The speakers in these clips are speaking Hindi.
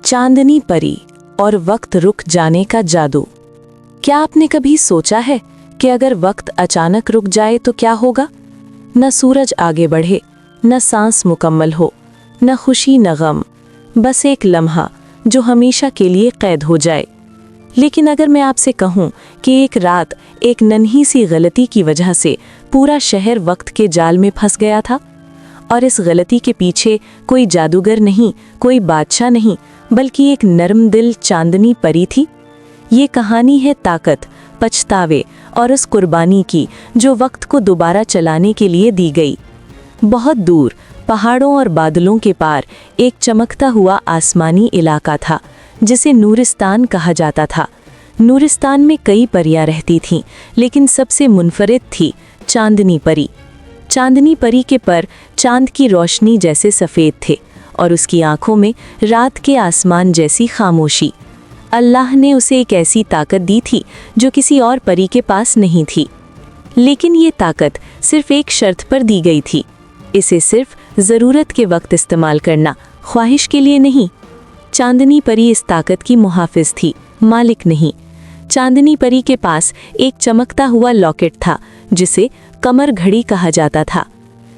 चांदनी परी और वक्त रुक जाने का जादू। क्या आपने कभी सोचा है कि अगर वक्त अचानक रुक जाए तो क्या होगा? न सूरज आगे बढ़े, न सांस मुकम्मल हो, न खुशी न गम, बस एक लम्हा जो हमेशा के लिए कैद हो जाए। लेकिन अगर मैं आपसे कहूं कि एक रात एक नन्ही सी गलती की वजह से पूरा शहर वक्त के जाल में फंस गया था, और इस गलती के पीछे कोई जादूगर नहीं, कोई बादशाह नहीं, बल्कि एक नरम दिल चांदनी परी थी। ये कहानी है ताकत, पछतावे और उस कुर्बानी की जो वक्त को दोबारा चलाने के लिए दी गई। बहुत दूर पहाड़ों और बादलों के पार एक चमकता हुआ आसमानी इलाका था जिसे नूरिस्तान कहा जाता था। नूरिस्तान में कई परियां रहती थीं, लेकिन सबसे मुनफरिद थी चांदनी परी। चांदनी परी के पर चांद की रोशनी जैसे सफ़ेद थे और उसकी आंखों में रात के आसमान जैसी खामोशी। अल्लाह ने उसे एक ऐसी ताकत दी थी जो किसी और परी के पास नहीं थी। लेकिन ये ताकत सिर्फ एक शर्त पर दी गई थी, इसे सिर्फ ज़रूरत के वक्त इस्तेमाल करना, ख्वाहिश के लिए नहीं। चांदनी परी इस ताकत की मुहाफिज थी, मालिक नहीं। चांदनी परी के पास एक चमकता हुआ लॉकेट था जिसे कमर घड़ी कहा जाता था।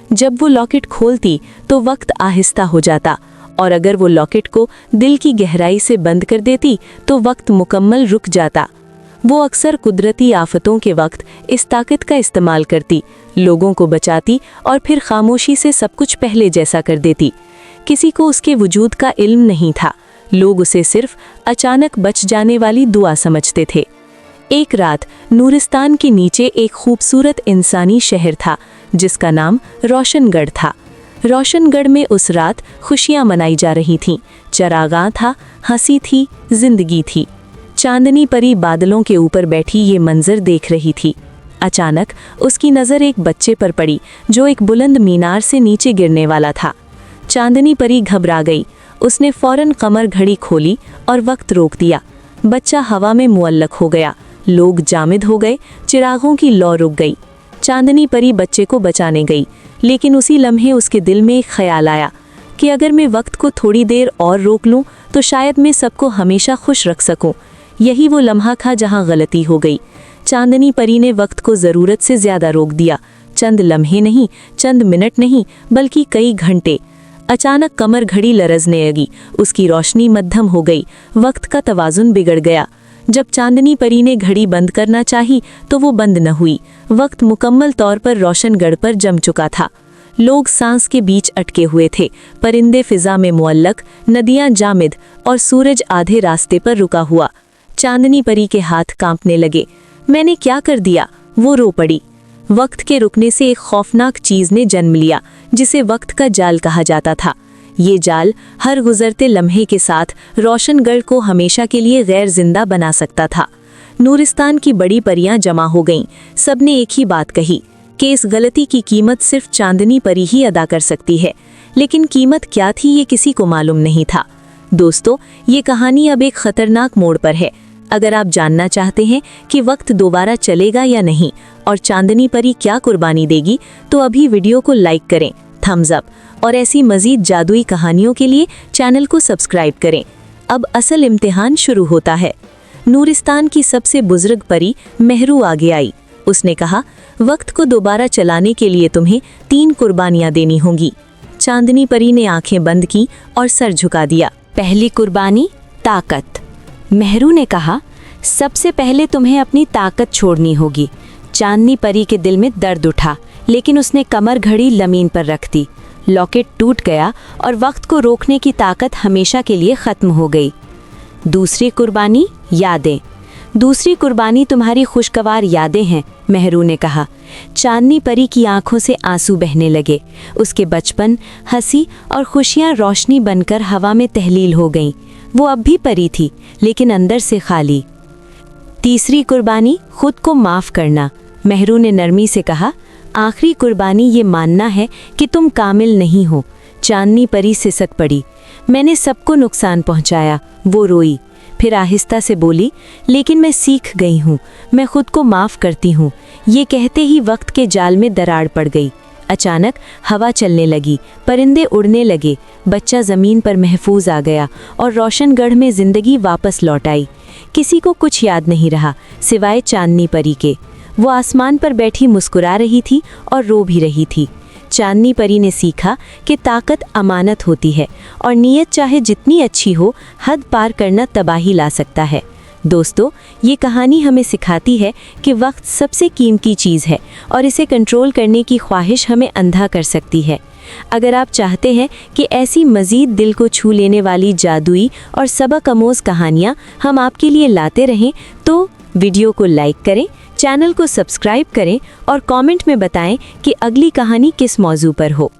जब वो लॉकेट खोलती तो वक्त आहिस्ता हो जाता, और अगर वो लॉकेट को दिल की गहराई से बंद कर देती तो वक्त मुकम्मल रुक जाता। वो अक्सर कुदरती आफतों के वक्त इस ताकत का इस्तेमाल करती, लोगों को बचाती और फिर खामोशी से सब कुछ पहले जैसा कर देती। किसी को उसके वजूद का इल्म नहीं था, लोग उसे सिर्फ अचानक बच जाने वाली दुआ समझते थे। एक रात नूरिस्तान के नीचे एक खूबसूरत इंसानी शहर था जिसका नाम रोशनगढ़ था। रोशनगढ़ में उस रात खुशियां मनाई जा रही थीं, चरागां था, हंसी थी, जिंदगी थी। चांदनी परी बादलों के ऊपर बैठी ये मंजर देख रही थी। अचानक उसकी नज़र एक बच्चे पर पड़ी जो एक बुलंद मीनार से नीचे गिरने वाला था। चांदनी परी घबरा गई। उसने फौरन कमर घड़ी खोली और वक्त रोक दिया। बच्चा हवा में मुअल्लक हो गया, लोग जामिद हो गए, चिरागों की लौ रुक गई। चांदनी परी बच्चे को बचाने गई, लेकिन उसी लम्हे उसके दिल में एक ख्याल आया कि अगर मैं वक्त को थोड़ी देर और रोक लूं तो शायद मैं सबको हमेशा खुश रख सकूं। यही वो लम्हा था जहां गलती हो गई। चांदनी परी ने वक्त को ज़रूरत से ज़्यादा रोक दिया। चंद लम्हे नहीं, चंद मिनट नहीं, बल्कि कई घंटे। अचानक कमर घड़ी लरजने लगी, उसकी रोशनी मध्यम हो गई, वक्त का तवाजुन बिगड़ गया। जब चांदनी परी ने घड़ी बंद करना चाही तो वो बंद न हुई। वक्त मुकम्मल तौर पर रोशनगढ़ पर जम चुका था। लोग सांस के बीच अटके हुए थे, परिंदे फिजा में मुअल्लक, नदियां जामिद और सूरज आधे रास्ते पर रुका हुआ। चांदनी परी के हाथ कांपने लगे। मैंने क्या कर दिया? वो रो पड़ी। वक्त के रुकने से एक खौफनाक चीज़ ने जन्म लिया जिसे वक्त का जाल कहा जाता था। ये जाल हर गुजरते लम्हे के साथ रोशनगढ़ को हमेशा के लिए गैर जिंदा बना सकता था। नूरिस्तान की बड़ी परियां जमा हो गईं। सबने एक ही बात कही कि इस गलती की कीमत सिर्फ चांदनी परी ही अदा कर सकती है। लेकिन कीमत क्या थी ये किसी को मालूम नहीं था। दोस्तों, ये कहानी अब एक खतरनाक मोड़ पर है। अगर आप जानना चाहते हैं कि वक्त दोबारा चलेगा या नहीं और चांदनी परी क्या कुर्बानी देगी, तो अभी वीडियो को लाइक करें, थम्स अप, और ऐसी मज़ीद जादुई कहानियों के लिए चैनल को सब्सक्राइब करें। अब असल इम्तिहान शुरू होता है। नूरिस्तान की सबसे बुजुर्ग परी मेहरू आगे आई। उसने कहा, वक्त को दोबारा चलाने के लिए तुम्हें 3 कुर्बानियाँ देनी होंगी। चांदनी परी ने आंखें बंद की और सर झुका दिया। पहली कुर्बानी, ताकत। मेहरू ने कहा, सबसे पहले तुम्हें अपनी ताकत छोड़नी होगी। चांदनी परी के दिल में दर्द उठा, लेकिन उसने कमर घड़ी ज़मीन पर रख दी। लॉकेट टूट गया और वक्त को रोकने की ताकत हमेशा के लिए ख़त्म हो गई। दूसरी कुर्बानी, यादें। दूसरी कुर्बानी तुम्हारी खुशगवार यादें हैं, मेहरू ने कहा। चांदनी परी की आंखों से आंसू बहने लगे। उसके बचपन, हंसी और खुशियां रोशनी बनकर हवा में तहलील हो गईं। वो अब भी परी थी, लेकिन अंदर से खाली। तीसरी कुर्बानी, खुद को माफ़ करना। मेहरू ने नरमी से कहा, आखिरी कुर्बानी ये मानना है कि तुम कामिल नहीं हो। चांदनी परी सिसक पड़ी। मैंने सबको नुकसान पहुंचाया। वो रोई, फिर आहिस्ता से बोली, लेकिन मैं सीख गई हूँ, मैं खुद को माफ़ करती हूँ। ये कहते ही वक्त के जाल में दरार पड़ गई। अचानक हवा चलने लगी, परिंदे उड़ने लगे, बच्चा ज़मीन पर महफूज आ गया और रोशनगढ़ में ज़िंदगी वापस लौट आई। किसी को कुछ याद नहीं रहा सिवाय चांदनी परी के। वो आसमान पर बैठी मुस्कुरा रही थी और रो भी रही थी। चांदनी परी ने सीखा कि ताकत अमानत होती है और नीयत चाहे जितनी अच्छी हो, हद पार करना तबाही ला सकता है। दोस्तों, ये कहानी हमें सिखाती है कि वक्त सबसे कीमती चीज़ है और इसे कंट्रोल करने की ख्वाहिश हमें अंधा कर सकती है। अगर आप चाहते हैं कि ऐसी मज़ीद दिल को छू लेने वाली जादुई और सबक आमोज़ कहानियाँ हम आपके लिए लाते रहें, तो वीडियो को लाइक करें, चैनल को सब्सक्राइब करें और कमेंट में बताएं कि अगली कहानी किस मौजू पर हो।